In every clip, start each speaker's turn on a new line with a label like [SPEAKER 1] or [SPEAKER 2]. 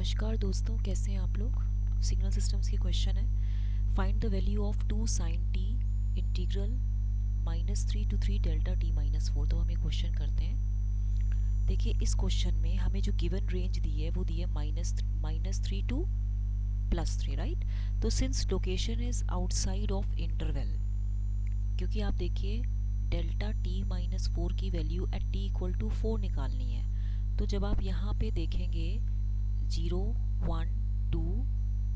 [SPEAKER 1] नमस्कार दोस्तों, कैसे हैं आप लोग। सिग्नल सिस्टम्स की क्वेश्चन है find the value of 2 sine T integral -3 to 3 delta T -4। तो हम ये क्वेश्चन करते हैं। देखिए इस क्वेश्चन में हमें जो गिवन रेंज दी है वो दी है -3 to +3, राइट। तो since location is outside of interval, क्योंकि आप देखिए डेल्टा टी -4 की value at T equal to 4 निकालनी है। तो जब आप यहाँ पे देखेंगे 0 1 2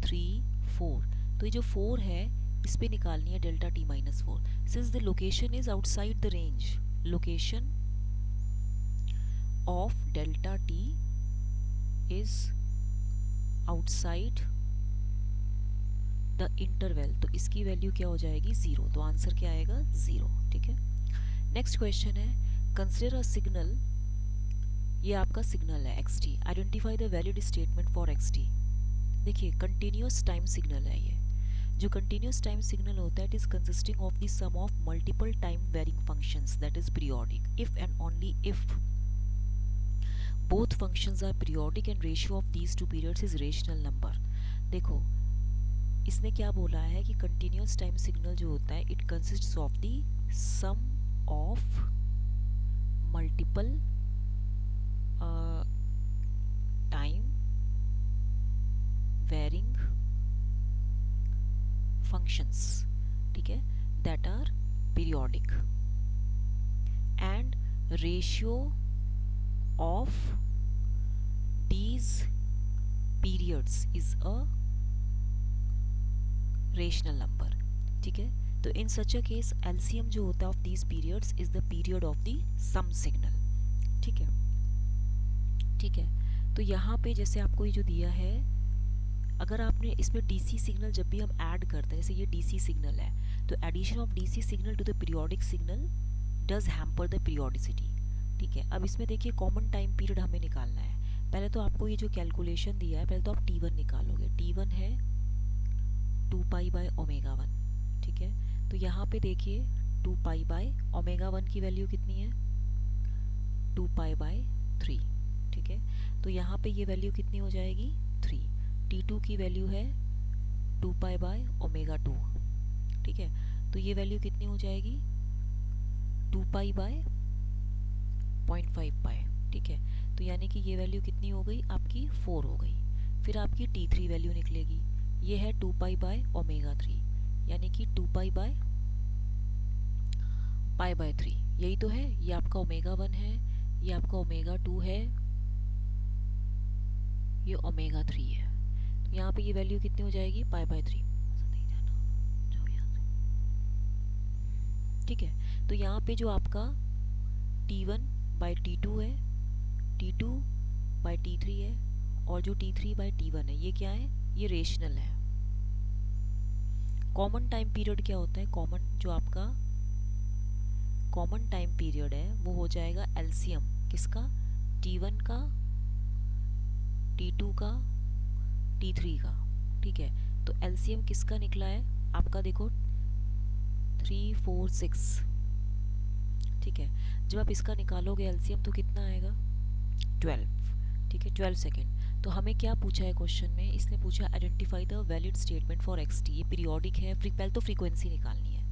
[SPEAKER 1] 3 4, तो ये जो 4 है इस पे निकालनी है delta T -4। Since the location is outside the range, location of delta T is outside the interval, तो इसकी वैल्यू क्या हो जाएगी 0। तो आंसर क्या आएगा 0। ठीक है। नेक्स्ट क्वेश्चन है कंसिडर अ सिग्नल, ये आपका सिग्नल है xt, identify the valid statement for xt। देखिए कंटिन्यूस टाइम सिग्नल है ये। जो कंटिन्यूस टाइम सिग्नल होता है it is consisting of the sum of multiple time varying functions that is periodic if and only if both functions are periodic and ratio of these two periods is rational number. देखो इसने क्या बोला है कि continuous time signal जो होता है it consists of the sum of multiple time varying functions, ठीक है, that are periodic and ratio of these periods is a rational number। ठीक है। तो in such a case LCM जो होता है of these periods is the period of the sum signal। ठीक है। ठीक है। तो यहाँ पे जैसे आपको ये जो दिया है, अगर आपने इसमें DC सिग्नल जब भी हम ऐड करते हैं, जैसे ये DC सिग्नल है, तो addition of DC signal to the periodic signal does hamper the periodicity. ठीक है। अब इसमें देखिए कॉमन टाइम पीरियड हमें निकालना है। पहले तो आपको ये जो कैलकुलेशन दिया है, पहले तो आप T1 निकालोगे। T1 है 2π/ω1। ठीक है। तो यहाँ पे देखिए 2π/ω1 की वैल्यू कितनी है 2π/3। ठीक है। तो यहाँ पे ये वैल्यू कितनी हो जाएगी 3। T2 की वैल्यू है 2π/ω2। ठीक है। तो ये वैल्यू कितनी हो जाएगी 2π/0.5π। ठीक है। तो यानी कि ये वैल्यू कितनी हो गई आपकी 4 हो गई। फिर आपकी T3 वैल्यू निकलेगी, ये है 2π/ω3, यानी कि 2π/π/3। यही तो है, ये आपका ω1 है, ये आपका ω2 है, ये ω3 है। तो यहाँ पे ये वैल्यू कितनी हो जाएगी π/3। ठीक है। तो यहाँ पे जो आपका T1/T2 है, T2/T3 है, और जो T3/T1 है, ये क्या है, ये रेशनल है। कॉमन टाइम पीरियड क्या होता है, कॉमन जो आपका कॉमन टाइम पीरियड है वो हो जाएगा एलसीएम किसका, T1 का, T2 का, T3 का। ठीक है। तो एलसीएम किसका निकला है आपका, देखो 3 4 6। ठीक है। जब आप इसका निकालोगे एलसीएम तो कितना आएगा 12। ठीक है, 12 सेकेंड। तो हमें क्या पूछा है क्वेश्चन में, इसने पूछा identify the valid statement for xt। ये पीरियोडिक है, पहले तो फ्रीक्वेंसी निकालनी है।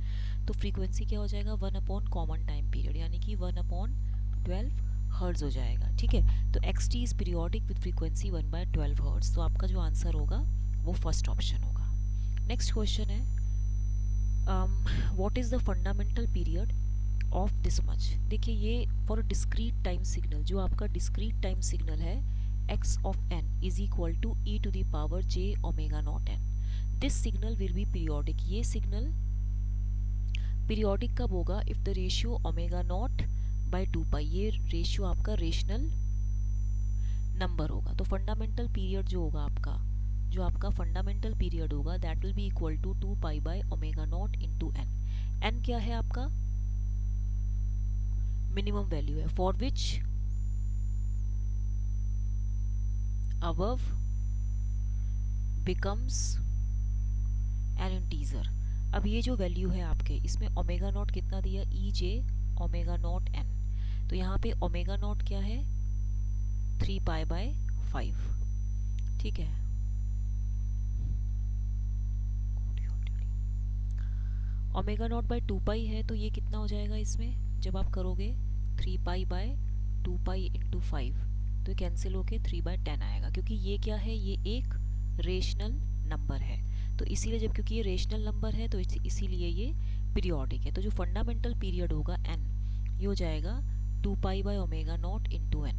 [SPEAKER 1] तो फ्रीक्वेंसी क्या हो जाएगा 1 कॉमन टाइम पीरियड, यानी कि 1/12 हर्ट्ज हो जाएगा। ठीक है। तो xt is periodic with frequency 1/12 hertz. तो आपका जो आंसर होगा वो फर्स्ट ऑप्शन होगा। नेक्स्ट क्वेश्चन है what is the fundamental period of this much. देखिए ये फॉर डिस्क्रीट टाइम सिग्नल, जो आपका डिस्क्रीट टाइम सिग्नल है x of n is equal to e to the power j omega naught n। This signal will be periodic. ये signal periodic कब होगा, if the ratio omega naught by 2π, ये ratio आपका rational number होगा। तो fundamental period जो होगा आपका, जो आपका फंडामेंटल पीरियड होगा that will be equal to 2π/ω0 into n। n क्या है आपका, मिनिमम वैल्यू है for which above becomes an integer। अब ये जो वैल्यू है आपके, इसमें ओमेगा नॉट कितना दिया e(j)ω0 n। तो यहाँ पे ओमेगा नॉट क्या है 3π/5। ठीक है। ओमेगा नॉट बाई 2 पाई है, तो ये कितना हो जाएगा इसमें जब आप करोगे 3 पाई बाय 2 पाई इंटू 5, तो ये कैंसिल होके 3/10 आएगा, क्योंकि ये क्या है, ये एक रेशनल नंबर है। तो इसीलिए जब, क्योंकि ये रेशनल नंबर है तो इसीलिए ये पीरियोडिक है। तो जो फंडामेंटल पीरियड होगा n, ये हो जाएगा 2 pi by omega naught into n।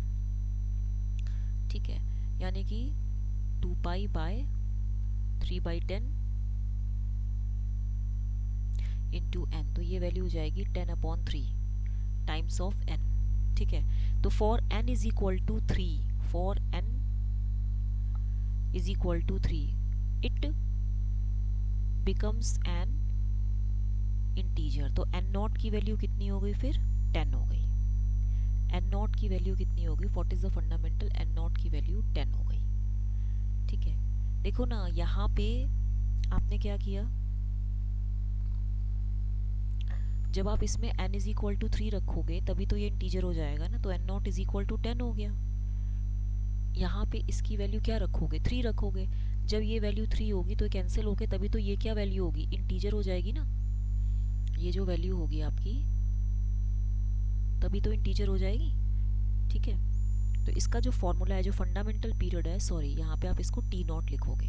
[SPEAKER 1] ठीक है, यानी कि 2 पाई बाय 3/10 इंटू n, तो ये वैल्यू हो जाएगी 10/3 टाइम्स ऑफ n। ठीक है, तो for n is equal to 3, for n is equal to 3 it becomes an integer. तो n नॉट की वैल्यू कितनी हो गई फिर 10 हो गई। n नॉट की वैल्यू कितनी हो गई, what is the fundamental, n naught की वैल्यू 10 हो गई। ठीक है, देखो ना यहाँ पे आपने क्या किया, जब आप इसमें n इज इक्वल टू 3 रखोगे तभी तो ये इंटीजर हो जाएगा ना, तो n naught is equal to 10 हो गया। यहाँ पे इसकी वैल्यू क्या रखोगे, 3 रखोगे। जब ये वैल्यू 3 होगी तो कैंसिल होके तभी तो ये क्या वैल्यू होगी, इंटीजर हो जाएगी ना। ये जो वैल्यू होगी आपकी तभी तो इंटीजर हो जाएगी। ठीक है, तो इसका जो फॉर्मूला है, जो फंडामेंटल पीरियड है, सॉरी यहाँ पे आप इसको टी नॉट लिखोगे,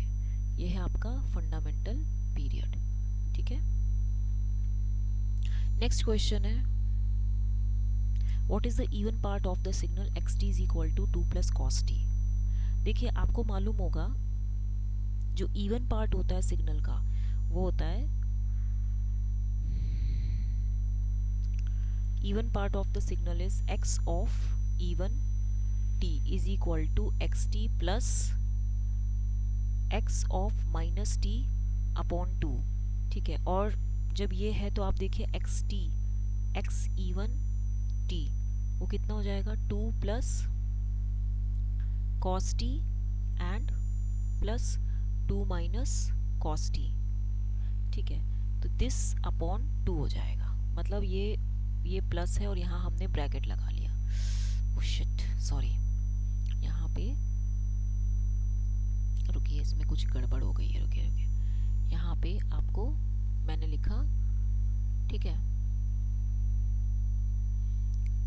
[SPEAKER 1] ये है आपका फंडामेंटल पीरियड। ठीक है, नेक्स्ट क्वेश्चन है, what is the even part of the signal xt is equal to 2 plus cos t. देखिए आपको मालूम होगा जो इवन पार्ट होता है सिग्नल का वो होता है, even part of the signal is x of even t is equal to xt plus x of minus t upon 2। ठीक है, और जब ये है तो आप देखिए x इवन t वो कितना हो जाएगा, 2 plus cos T and plus 2 minus cos T. ठीक है, तो दिस अपॉन 2 हो जाएगा, मतलब ये प्लस है और यहाँ हमने ब्रैकेट लगा लिया। ओह शिट, सॉरी, यहाँ पे रुकिए, इसमें कुछ गड़बड़ हो गई है, रुकिए, यहाँ पे आपको मैंने लिखा, ठीक है,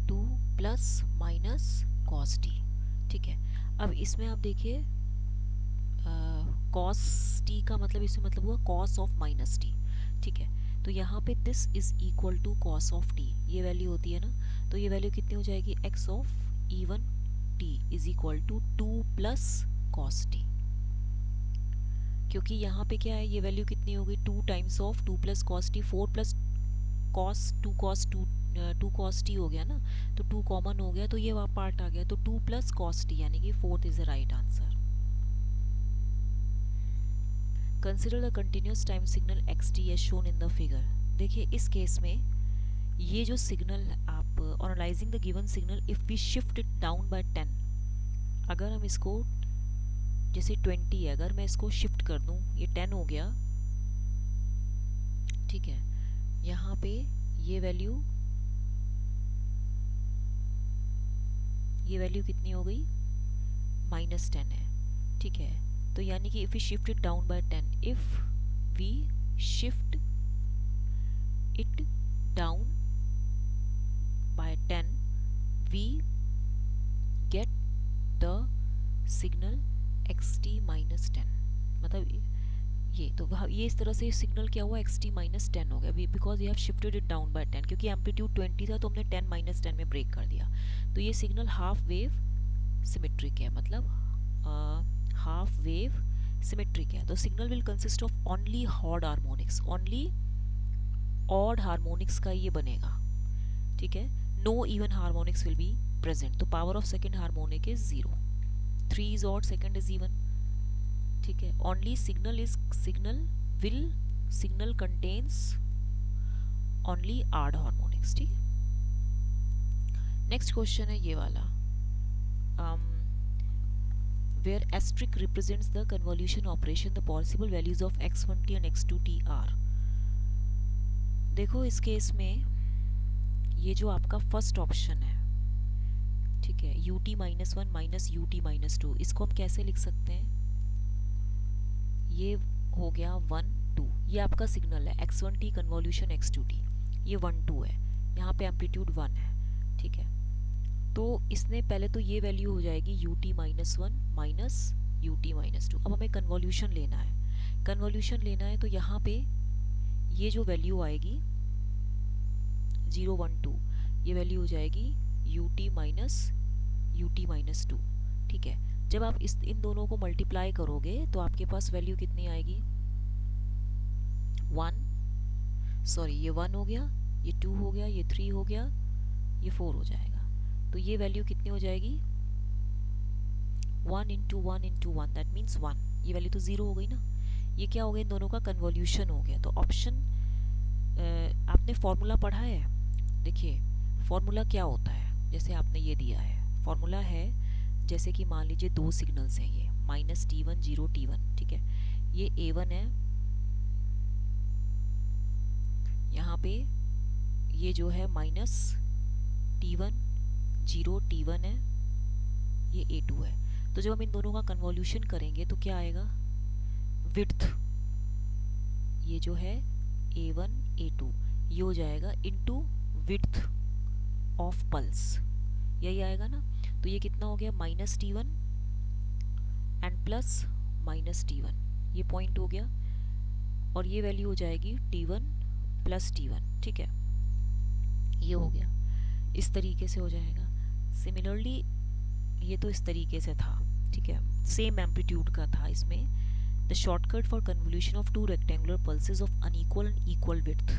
[SPEAKER 1] 2 प्लस माइनस कॉस टी। ठीक है, अब इसमें आप देखिए कॉस टी का मतलब इसमें मतलब हुआ कॉस ऑफ माइनस टी। ठीक है, तो यहाँ पे this is equal to cos of t, ये वैल्यू होती है ना, तो ये वैल्यू कितनी हो जाएगी, x of even t is equal to 2 plus cos t, क्योंकि यहाँ पे क्या है, ये वैल्यू कितनी होगी, 2 times of 2 plus cos T, 4 plus cos 2 cos 2 cos T हो गया ना, तो 2 कॉमन हो गया तो ये वहाँ पार्ट आ गया, तो 2 प्लस कॉस टी यानी कि 4th is the right answer. Consider the continuous time signal xt as shown in the figure. देखिए इस केस में ये जो सिग्नल आप analysing the given signal if we shift it down by 10, अगर हम इसको जैसे 20 है, अगर मैं इसको शिफ्ट कर दूं, ये 10 हो गया। ठीक है, यहाँ पे ये वैल्यू कितनी हो गई, -10 है। ठीक है, तो यानी कि if we shift it down by 10, if we shift it down by 10 we get the signal xt -10, मतलब ये तो ये इस तरह से सिग्नल क्या हुआ, xt -10 हो गया, because you have shifted it down by 10, क्योंकि एम्पलीट्यूड 20 था तो हमने 10 -10 में ब्रेक कर दिया। तो ये सिग्नल हाफ वेव सिमेट्रिक है, मतलब हाफ वेव सिमेट्रिक है। तो signal will consist of only odd harmonics, only odd harmonics का ये बनेगा। ठीक है, no even harmonics will be present, तो power of second harmonic is 0, 3 is odd, second is even. ठीक है, only signal contains only odd harmonics। ठीक है, नेक्स्ट क्वेश्चन है ये वाला, where asterisk represents the convolution operation, the possible values of x1t and x2t are। देखो इस case में ये जो आपका फर्स्ट ऑप्शन है, ठीक है, ut -1 माइनस ut -2, इसको हम कैसे लिख सकते हैं, ये हो गया 1 2, ये आपका सिग्नल है x1t कन्वॉल्यूशन x2t, ये 1 2 है, यहाँ पे एम्पलीट्यूड 1 है, ठीक है। तो इसने पहले तो ये वैल्यू हो जाएगी ut minus 1 minus ut minus 2। अब हमें कन्वॉल्यूशन लेना है, कन्वॉल्यूशन लेना है तो यहाँ पे ये जो वैल्यू आएगी 0 1 2, ये वैल्यू हो जाएगी ut माइनस 2, ठीक है। जब आप इन दोनों को मल्टीप्लाई करोगे तो आपके पास वैल्यू कितनी आएगी 1, सॉरी ये 1 हो गया, ये 2 हो गया, ये 3 हो गया, ये 4 हो जाएगा। तो ये वैल्यू कितनी हो जाएगी 1 इंटू 1 इंटू 1, दैट मीन्स 1, ये वैल्यू तो 0 हो गई ना। ये क्या हो गया, इन दोनों का कन्वॉल्यूशन हो गया। तो ऑप्शन आपने फॉर्मूला पढ़ा है, देखिए फॉर्मूला क्या होता है, जैसे आपने ये दिया है फॉर्मूला है, जैसे कि मान लीजिए दो सिग्नल्स हैं, ये माइनस T1 0 T1, ठीक है, ये A1 है, यहाँ पे ये जो है माइनस T1 0 T1 है, ये A2 है। तो जब हम इन दोनों का कन्वॉल्यूशन करेंगे तो क्या आएगा, विड्थ, ये जो है A1 A2 ये हो जाएगा इनटू विड्थ ऑफ पल्स, यही आएगा ना। तो ये कितना हो गया minus T1 and plus minus T1, ये पॉइंट हो गया, और ये वैल्यू हो जाएगी T1 प्लस T1, ठीक है, ये हो गया, इस तरीके से हो जाएगा। सिमिलरली ये तो इस तरीके से था, ठीक है, सेम एम्पलीट्यूड का था इसमें। The shortcut for convolution of two rectangular pulses of unequal and equal width,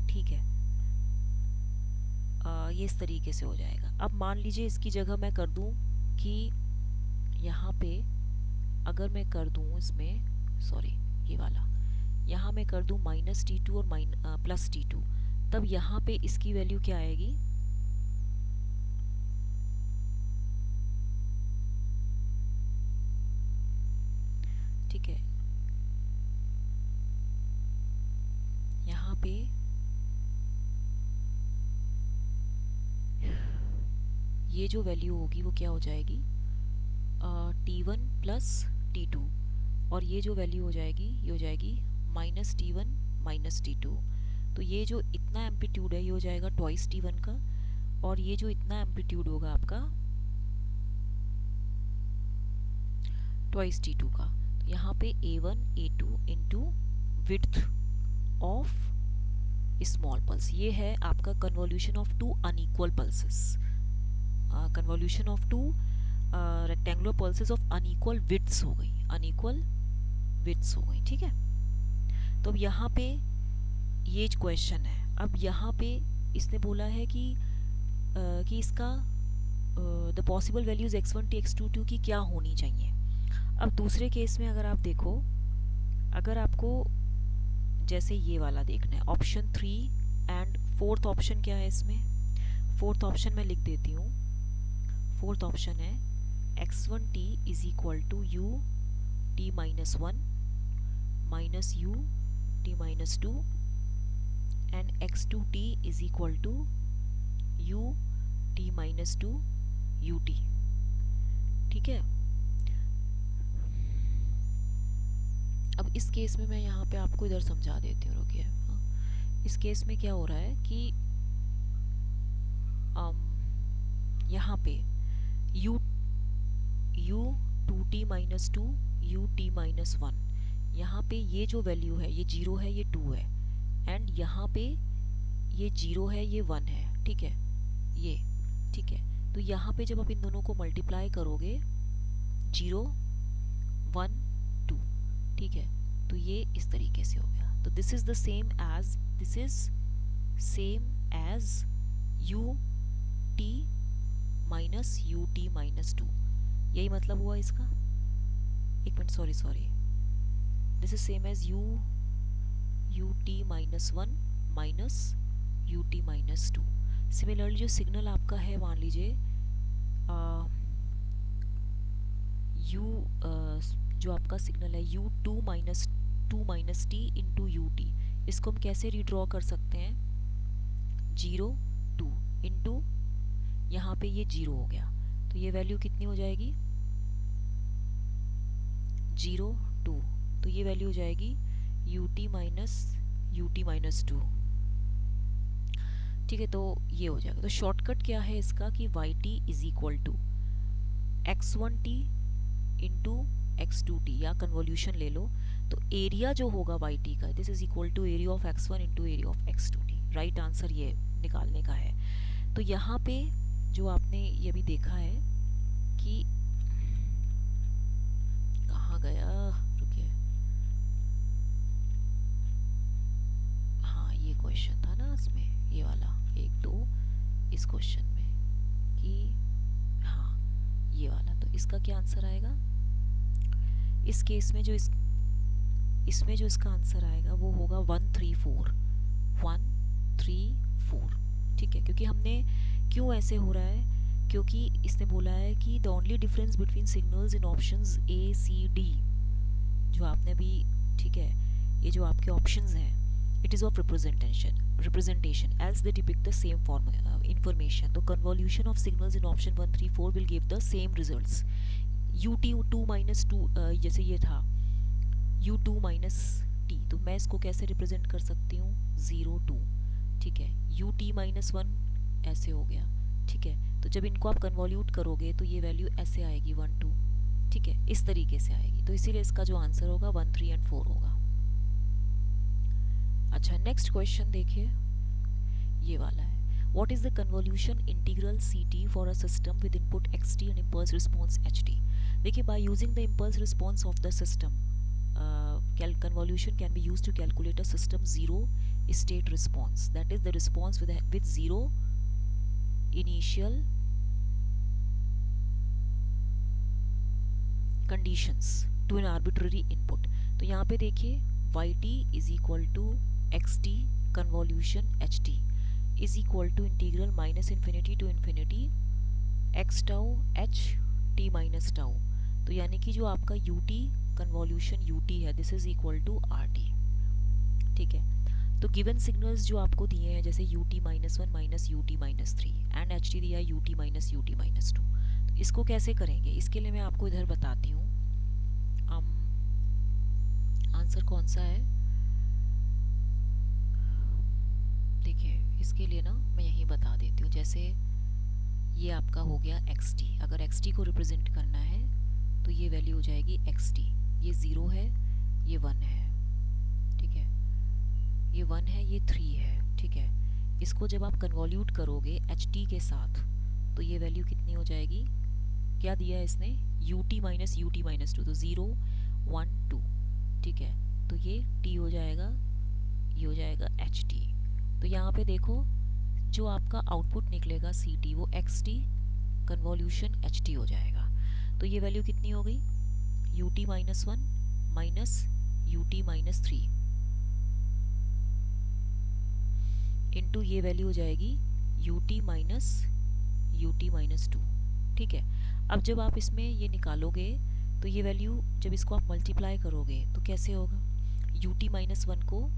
[SPEAKER 1] ठीक है, ये इस तरीके से हो जाएगा। अब मान लीजिए इसकी जगह मैं कर दूं कि यहाँ पे अगर मैं कर दूं इसमें, सॉरी ये वाला, यहाँ मैं कर दूं माइनस T2 और प्लस T2, तब यहाँ पे इसकी वैल्यू क्या आएगी, ठीक है, यहाँ पे ये जो वैल्यू होगी वो क्या हो जाएगी T1 प्लस T2, और ये जो वैल्यू हो जाएगी ये हो जाएगी माइनस T1 माइनस T2। तो ये जो इतना एम्पलीट्यूड है ये हो जाएगा ट्वाइस T1 का, और ये जो इतना एम्पलीट्यूड होगा आपका ट्वाइस T2 का। तो यहाँ पे A1 A2 into width of small pulse, ये है आपका convolution of two unequal pulses, convolution of two rectangular pulses of unequal widths हो गई, अनइक्वल विड्थ्स हो गई, ठीक है। तो अब यहाँ पे ये क्वेश्चन है, अब यहाँ पे इसने बोला है कि इसका the possible values x1t x2t की क्या होनी चाहिए। अब दूसरे केस में अगर आप देखो, अगर आपको जैसे ये वाला देखना है ऑप्शन 3 एंड फोर्थ ऑप्शन क्या है इसमें, फोर्थ ऑप्शन मैं लिख देती हूँ, फोर्थ ऑप्शन है x1t is equal to u t minus 1 minus u t minus 2 and x2t is equal to u t minus 2 ut, ठीक है। अब इस केस में मैं यहाँ पे आपको इधर समझा देती हूँ, रुकिए। इस केस में क्या हो रहा है कि यहाँ पे u 2t minus 2 u t minus 1, यहाँ पे ये जो वैल्यू है ये 0 है, ये 2 है, एंड यहाँ पे ये 0 है, ये 1 है, ठीक है, ये ठीक है। तो यहाँ पे जब आप इन दोनों को मल्टीप्लाई करोगे 0 1 2, ठीक है, तो ये इस तरीके से हो गया। तो this is the same as, this is same as u t minus u t minus 2, यही मतलब हुआ इसका। एक मिनट, sorry, this is same as u t minus 1 minus u t minus 2। Similarly जो सिग्नल आपका है, मान लीजिए जो आपका सिग्नल है u2 minus t into ut, इसको हम कैसे रीड्रॉ कर सकते हैं, 0 2 इंटू यहाँ पे ये 0 हो गया, तो ये वैल्यू कितनी हो जाएगी 0 2 तो ये वैल्यू हो जाएगी ut माइनस 2। ठीक है, तो ये हो जाएगा। तो शॉर्टकट क्या है इसका कि yt is equal to x1t into x2t, या कन्वोल्यूशन ले लो तो एरिया जो होगा yt का, this is equal to area of x1 into area of x2t। Right answer ये निकालने का है। तो यहाँ पे जो आपने ये भी देखा है कि कहाँ गया, रुकिए, हाँ ये क्वेश्चन था ना इसमें, ये वाला 1-2 इस क्वेश्चन में कि हाँ ये वाला, तो इसका क्या आंसर आएगा इस केस में, जो इसमें जो इसका आंसर आएगा वो होगा 134। ठीक है, क्योंकि हमने क्यों ऐसे हो रहा है, क्योंकि इसने बोला है कि the only difference between signals in options A C D, जो आपने भी, ठीक है, ये जो आपके ऑप्शंस हैं, it is of representation else they depict the same form information. The convolution of signals in option 1, 3, 4 will give the same results. ut2 minus 2 जैसे ये था u2 minus t, तो मैं इसको कैसे रिप्रेजेंट कर सकती हूँ 0 2। ठीक है, ut minus 1 ऐसे हो गया। ठीक है, तो जब इनको आप कन्वॉल्यूट करोगे तो ये वैल्यू ऐसे आएगी 1 2। ठीक है, इस तरीके से आएगी, तो इसीलिए इसका जो आंसर होगा 1 3 एंड 4 होगा। अच्छा, नेक्स्ट क्वेश्चन देखिए, ये वाला है, what is the convolution integral ct for a system with input xt and impulse response ht। देखिए, by using the impulse response of the system, convolution can be used to calculate a system zero state response, that is the response with zero initial conditions to an arbitrary input। तो यहाँ पे देखिए yt is equal to xt convolution ht is equal to integral minus infinity to infinity x tau h t minus tau। तो यानी कि जो आपका ut convolution ut है, this is equal to rt। ठीक है, तो गिवन सिग्नल्स जो आपको दिए हैं जैसे ut minus 1 minus ut minus 3 and ht दिया ut माइनस 2, तो इसको कैसे करेंगे, इसके लिए मैं आपको इधर बताती हूँ। आंसर कौन सा है, देखिए इसके लिए ना मैं यहीं बता देती हूँ। जैसे ये आपका हो गया xt, अगर xt को रिप्रेजेंट करना है तो ये वैल्यू हो जाएगी xt, ये 0 है, ये 1 है। ठीक है, ये 1 है, ये 3 है। ठीक है, इसको जब आप कन्वॉल्यूट करोगे ht के साथ तो ये वैल्यू कितनी हो जाएगी, क्या दिया है इसने ut माइनस 2, तो 0 1 2। ठीक है, तो ये t हो जाएगा, ये हो जाएगा ht। तो यहाँ पे देखो जो आपका आउटपुट निकलेगा ct वो xt कन्वॉल्यूशन ht हो जाएगा। तो ये वैल्यू कितनी हो गई ut minus 1 minus ut minus 3 into ये वैल्यू हो जाएगी ut माइनस 2। ठीक है, अब जब आप इसमें ये निकालोगे तो ये वैल्यू जब इसको आप मल्टीप्लाई करोगे तो कैसे होगा, ut माइनस 1 को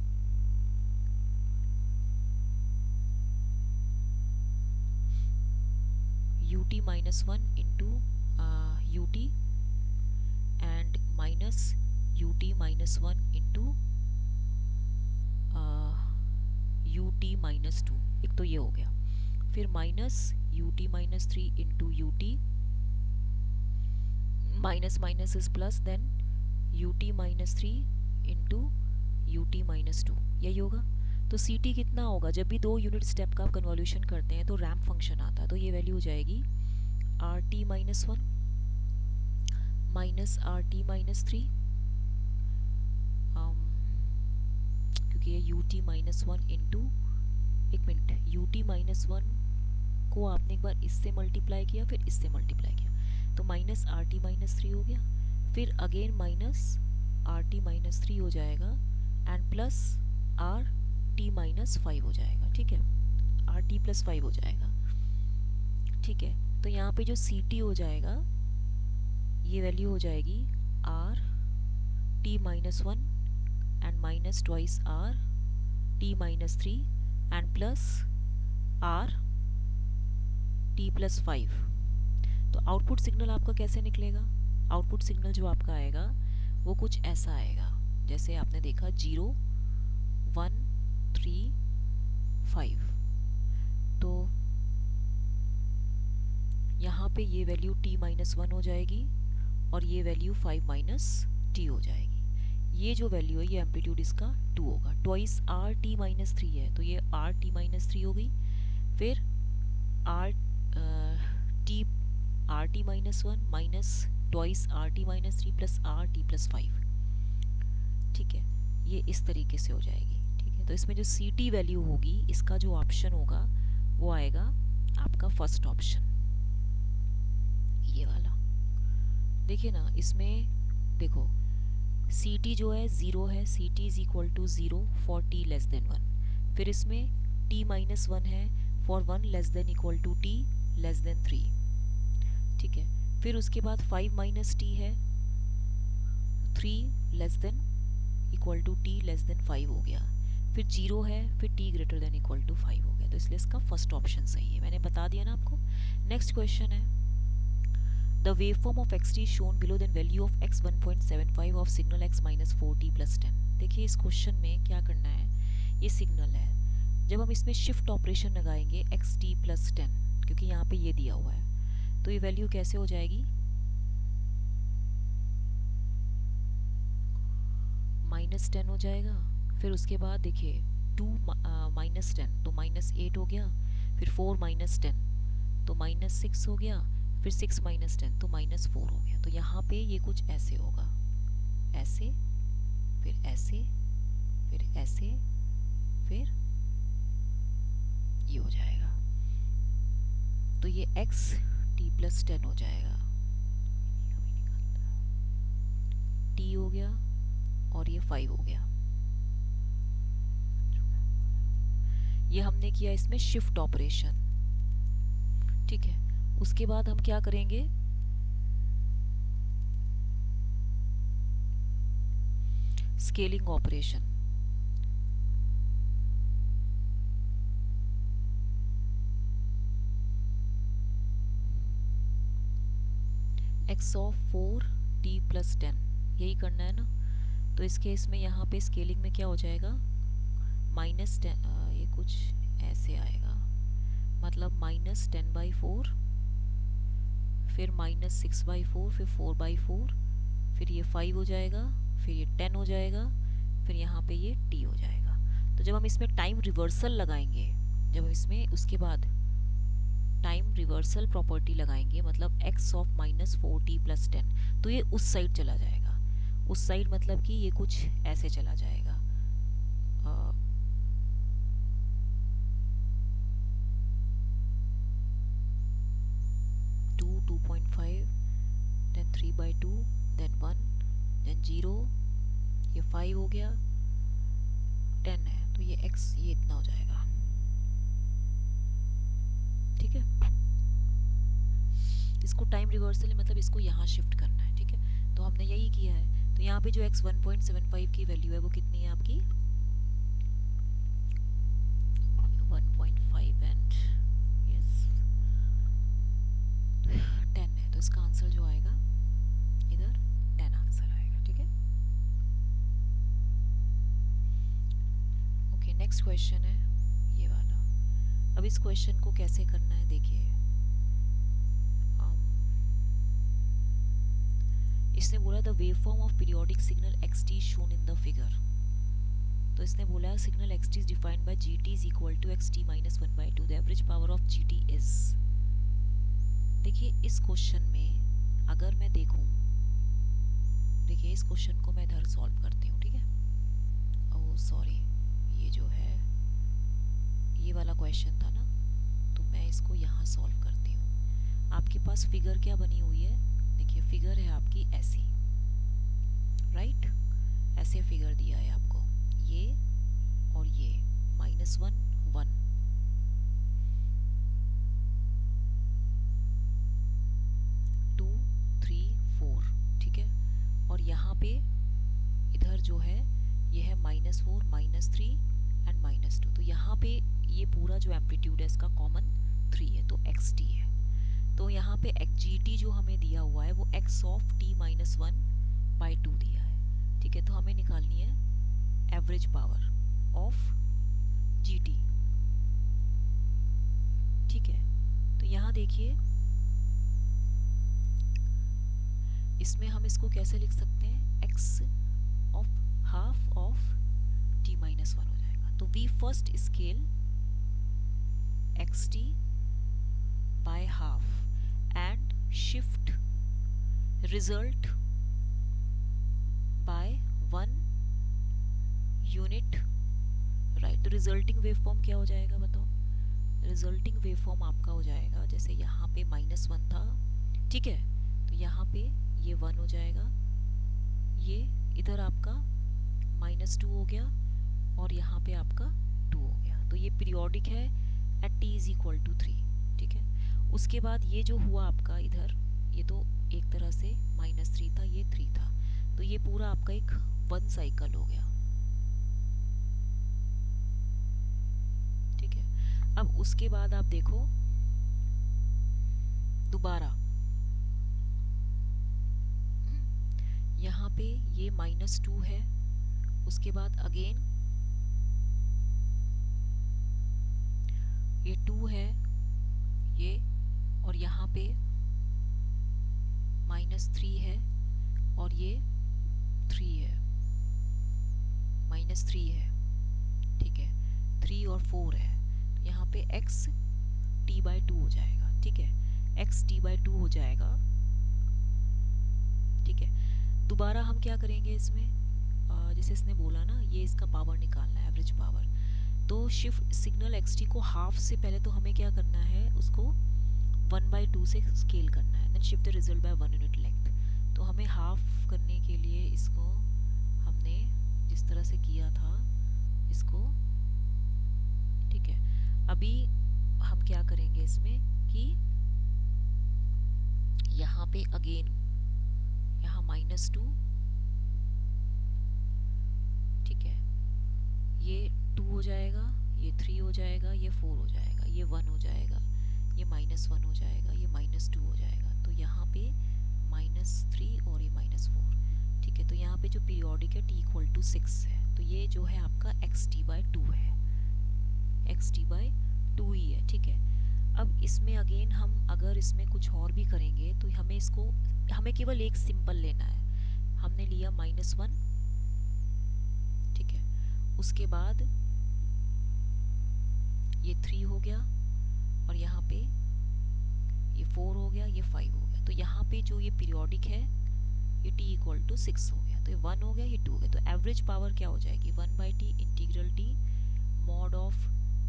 [SPEAKER 1] ut minus 1 into ut and minus ut minus 1 into ut minus 2, एक तो ये हो गया, फिर minus ut minus 3 into ut, minus minus is plus, then ut minus 3 into ut minus 2, यही होगा। तो ct कितना होगा, जब भी 2 यूनिट स्टेप का आप कन्वॉल्यूशन करते हैं तो रैम्प फंक्शन आता है, तो ये वैल्यू हो जाएगी rt minus 1 minus rt minus 3, क्योंकि ये ut माइनस 1 इंटू, एक मिनट, ut माइनस 1 को आपने एक बार इससे मल्टीप्लाई किया फिर इससे मल्टीप्लाई किया, तो माइनस rt माइनस 3 हो गया, फिर अगेन माइनस rt माइनस 3 हो जाएगा एंड प्लस rt माइनस 5 हो जाएगा। ठीक है, rt प्लस 5 हो जाएगा। ठीक है, तो यहाँ पे जो ct हो जाएगा ये वैल्यू हो जाएगी rt minus 1 and minus twice rt minus 3 and plus rt plus 5। तो आउटपुट सिग्नल आपका कैसे निकलेगा, आउटपुट सिग्नल जो आपका आएगा वो कुछ ऐसा आएगा। जैसे आपने देखा 0 1 3 5, तो यहाँ पे ये वैल्यू t माइनस 1 हो जाएगी और ये वैल्यू 5 माइनस टी हो जाएगी। ये जो वैल्यू है ये एम्पलीट्यूड इसका 2 होगा। ट्वाइस आर टी माइनस 3 है तो ये आर टी माइनस 3 हो गई, फिर R T minus 1 minus twice R T minus 3 plus R T plus 5। ठीक है, ये इस तरीके से हो जाएगी। ठीक है, तो इसमें जो सी टी वैल्यू होगी, इसका जो ऑप्शन होगा वो आएगा आपका फर्स्ट ऑप्शन, ये वाला। देखिए ना, इसमें देखो सी टी जो है 0 है, c t is equal to 0 for t less than 1। फिर इसमें टी माइनस 1 है for 1 less than equal to t less than 3। ठीक है, फिर उसके बाद 5 माइनस टी है, 3 less than equal to t less than 5 हो गया। फिर 0 है, फिर t greater than equal to 5 हो गया। तो इसलिए इसका फर्स्ट ऑप्शन सही है, मैंने बता दिया ना आपको। नेक्स्ट क्वेश्चन है, the waveform of xt is shown below the value of x 1.75 of signal x minus 4t plus 10। देखिए इस क्वेश्चन में क्या करना है, ये सिग्नल है, जब हम इसमें शिफ्ट ऑपरेशन लगाएंगे xt प्लस 10, क्योंकि यहाँ पे ये दिया हुआ है, तो ये वैल्यू कैसे हो जाएगी, माइनस 10 हो जाएगा। फिर उसके बाद देखिए 2 माइनस 10 तो माइनस 8 हो गया, फिर 4 माइनस 10 तो माइनस 6 हो गया, फिर 6 माइनस 10 तो माइनस 4 हो गया। तो यहाँ पे ये कुछ ऐसे होगा, ऐसे, फिर ऐसे, फिर ऐसे, फिर ये हो जाएगा। तो ये x t प्लस 10 हो जाएगा, t हो गया और ये 5 हो गया। ये हमने किया इसमें शिफ्ट ऑपरेशन। ठीक है, उसके बाद हम क्या करेंगे, scaling operation. x of 4t plus 10, यही करना है ना। तो इस केस में यहाँ पे स्केलिंग में क्या हो जाएगा, माइनस 10, ये कुछ ऐसे आएगा, मतलब माइनस 10/4, फिर माइनस 6/4, फिर 4/4, फिर ये 5 हो जाएगा, फिर ये 10 हो जाएगा, फिर यहाँ पे ये t हो जाएगा। तो जब हम इसमें टाइम रिवर्सल लगाएंगे, जब हम इसमें उसके बाद टाइम रिवर्सल प्रॉपर्टी लगाएंगे, मतलब x of minus 4t plus 10, तो ये उस साइड चला जाएगा। उस साइड मतलब कि ये कुछ ऐसे चला जाएगा, 2.5, then 3/2, then 1, then 0, ये 5 हो गया, 10 है तो ये x ये इतना हो जाएगा। ठीक है, इसको टाइम रिवर्सल मतलब इसको यहाँ शिफ्ट करना है। ठीक है, तो हमने यही किया है। तो यहाँ पे जो x 1.75 की वैल्यू है वो कितनी है आपकी, 1.5 एंड यस 10 है, तो इसका आंसर जो आएगा इधर 10 आंसर आएगा। ठीक है, ओके, नेक्स्ट क्वेश्चन है ये वाला। अब इस क्वेश्चन को कैसे करना है देखिए, इसने बोला the waveform of periodic signal xt shown in the figure. तो इसने बोला signal xt is defined by gt is equal to xt minus 1/2, the average power of gt is. देखिए इस क्वेश्चन में अगर मैं देखूं, देखिए इस क्वेश्चन को मैं इधर सॉल्व करती हूँ। ठीक है, ओह सॉरी, ये जो है ये वाला क्वेश्चन था ना, तो मैं इसको यहाँ सॉल्व करती हूँ। आपके पास फिगर क्या बनी हुई है, देखिए फिगर है आपकी ऐसी, राइट, ऐसे फिगर दिया है आपको, ये और ये -1 1, टू 3 4। ठीक है, और यहाँ पे इधर जो है ये है -4 -3 एंड -2। तो यहाँ पे ये पूरा जो एम्पलीट्यूड है इसका कॉमन 3 है, तो xt है। तो यहाँ पे gt जो हमें दिया हुआ है वो x ऑफ t -1/2 दिया है। ठीक ठीक है, तो हमें निकालनी है एवरेज पावर ऑफ जीटी। ठीक है, तो यहाँ देखिए इसमें हम इसको कैसे लिख सकते हैं, x of half of t minus 1 हो जाएगा। तो we first scale xt by half and shift result by 1 unit, right. तो रिजल्टिंग वेवफॉर्म क्या हो जाएगा बताओ, रिजल्टिंग वेवफॉर्म आपका हो जाएगा जैसे यहाँ पे -1 था, ठीक है, तो यहाँ पे ये 1 हो जाएगा, ये इधर आपका -2 हो गया और यहाँ पे आपका 2 हो गया। तो ये पीरियोडिक है at t is equal to 3, ठीक है। उसके बाद ये जो हुआ आपका इधर, ये तो एक तरह से -3 था, ये 3 था, तो ये पूरा आपका एक 1 साइकिल हो गया, ठीक है। अब उसके बाद आप देखो दोबारा यहाँ पे ये -2 है, उसके बाद अगेन ये 2 है ये, और यहाँ पे -3 है और ये 3 है, -3 है, ठीक है, 3 और 4 है, तो यहाँ पे x t/2 हो जाएगा, ठीक है, x t/2 हो जाएगा, ठीक है। दोबारा हम क्या करेंगे इसमें, जैसे इसने बोला ना ये इसका पावर निकालना है, एवरेज पावर, तो शिफ्ट सिग्नल xt को हाफ से पहले तो हमें क्या करना है, उसको 1/2 से स्केल करना है, then shift the result by 1 unit length. तो हमें हाफ करने के लिए इसको हमने जिस तरह से किया था इसको, ठीक है। अभी हम क्या करेंगे इसमें कि यहाँ पे अगेन यहाँ -2, ठीक है, ये 2 हो जाएगा, ये 3 हो जाएगा, ये 4 हो जाएगा, ये 1 हो जाएगा, ये -1 हो जाएगा, ये -2 हो जाएगा, तो यहाँ पे -3 और ये -4, ठीक है। तो यहाँ पे जो पीरियोडिक है t इक्वल टू 6 है, तो ये जो है आपका xt/2 है, xt/2 ही है, ठीक है। अब इसमें अगेन हम अगर इसमें कुछ और भी करेंगे तो हमें इसको, हमें केवल एक सिंपल लेना है, हमने लिया -1, ठीक है, उसके बाद ये 3 हो गया और यहाँ पे ये 4 हो गया, ये 5 हो गया, तो यहाँ पे जो ये पीरियोडिक है ये t इक्वल टू 6 हो गया, तो ये 1 हो गया, ये 2 हो गया, तो एवरेज पावर क्या हो जाएगी, 1/t integral t mod of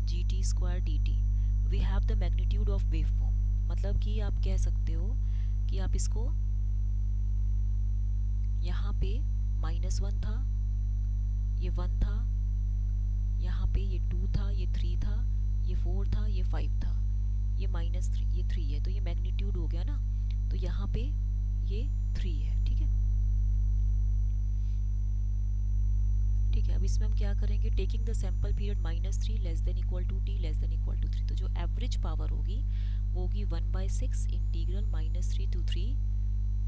[SPEAKER 1] gt² dt। We have the magnitude of waveform, मतलब कि आप कह सकते हो कि आप इसको यहाँ पे -1 था, ये 1 था, यहाँ पे ये 2 था, ये 3 था, ये 4 था, ये 5 था, ये -3, ये 3 है, तो ये मैग्नीट्यूड हो गया ना, तो यहाँ पे ये 3 है, ठीक है, ठीक है। अब इसमें हम क्या करेंगे, taking the sample period -3 less than equal to t less than equal to 3, तो जो एवरेज पावर होगी वो होगी 1/6 integral -3 to 3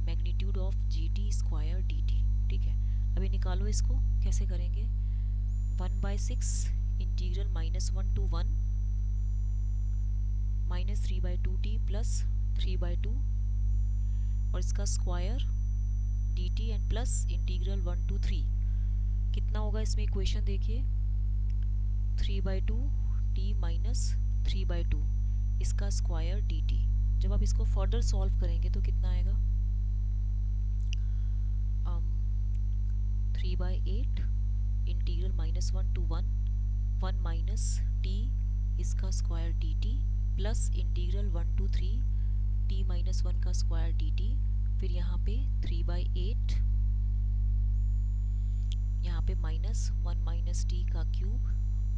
[SPEAKER 1] magnitude of gt² dt, ठीक है। अभी निकालो इसको, कैसे करेंगे, 1/6 इंटीग्रल -1 to 1 -3/2t प्लस 3/2 और इसका square dt and plus integral 1 to 3, कितना होगा इसमें इक्वेशन देखिए, 3/2 t माइनस 3/2 इसका स्क्वायर dt। जब आप इसको फर्दर सॉल्व करेंगे तो कितना आएगा, 3/8 इंटीग्रल -1 to 1 माइनस t इसका square dt plus integral 1 to 3 t -1 का स्क्वायर dt, फिर यहाँ पे 3/8, यहाँ पे -1 माइनस t का क्यूब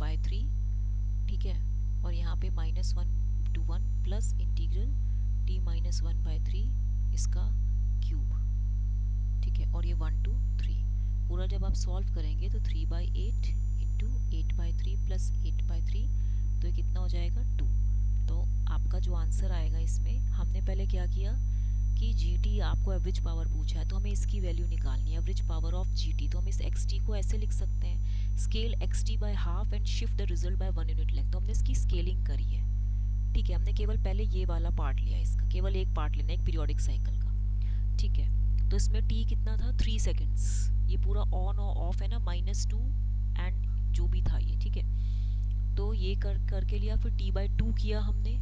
[SPEAKER 1] बाय 3, ठीक है, और यहाँ पे -1 to 1 प्लस इंटीग्रल t -1/3 इसका क्यूब, ठीक है, और ये 1 to 3 पूरा जब आप सॉल्व करेंगे तो 3/8 इंटू 8/3 प्लस 8/3, तो ये कितना हो जाएगा 2। तो आपका जो आंसर आएगा इसमें, हमने पहले क्या किया कि GT आपको एवरेज पावर पूछा है तो हमें इसकी वैल्यू निकालनी है, एवरेज पावर ऑफ GT। तो हम इस XT को ऐसे लिख सकते हैं, scale XT by half and shift the result by 1 unit length. तो हमने इसकी स्केलिंग करी है, ठीक है। हमने केवल पहले ये वाला पार्ट लिया, इसका केवल एक पार्ट लेना है, एक पीरियोडिक साइकिल का, ठीक है। तो इसमें t कितना था, 3 सेकेंड्स। ये पूरा ऑन और ऑफ है ना, -2 एंड जो भी था ये, ठीक है। तो ये करके लिया, फिर t/2 किया हमने,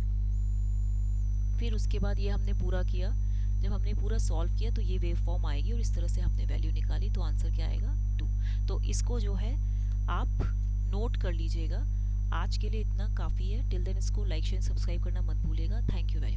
[SPEAKER 1] फिर उसके बाद ये हमने पूरा किया। जब हमने पूरा सॉल्व किया तो ये वेव फॉर्म आएगी और इस तरह से हमने वैल्यू निकाली। तो आंसर क्या आएगा, 2। तो इसको जो है आप नोट कर लीजिएगा। आज के लिए इतना काफ़ी है। टिल देन इसको लाइक शेयर सब्सक्राइब करना मत भूलिएगा। Thank you very much.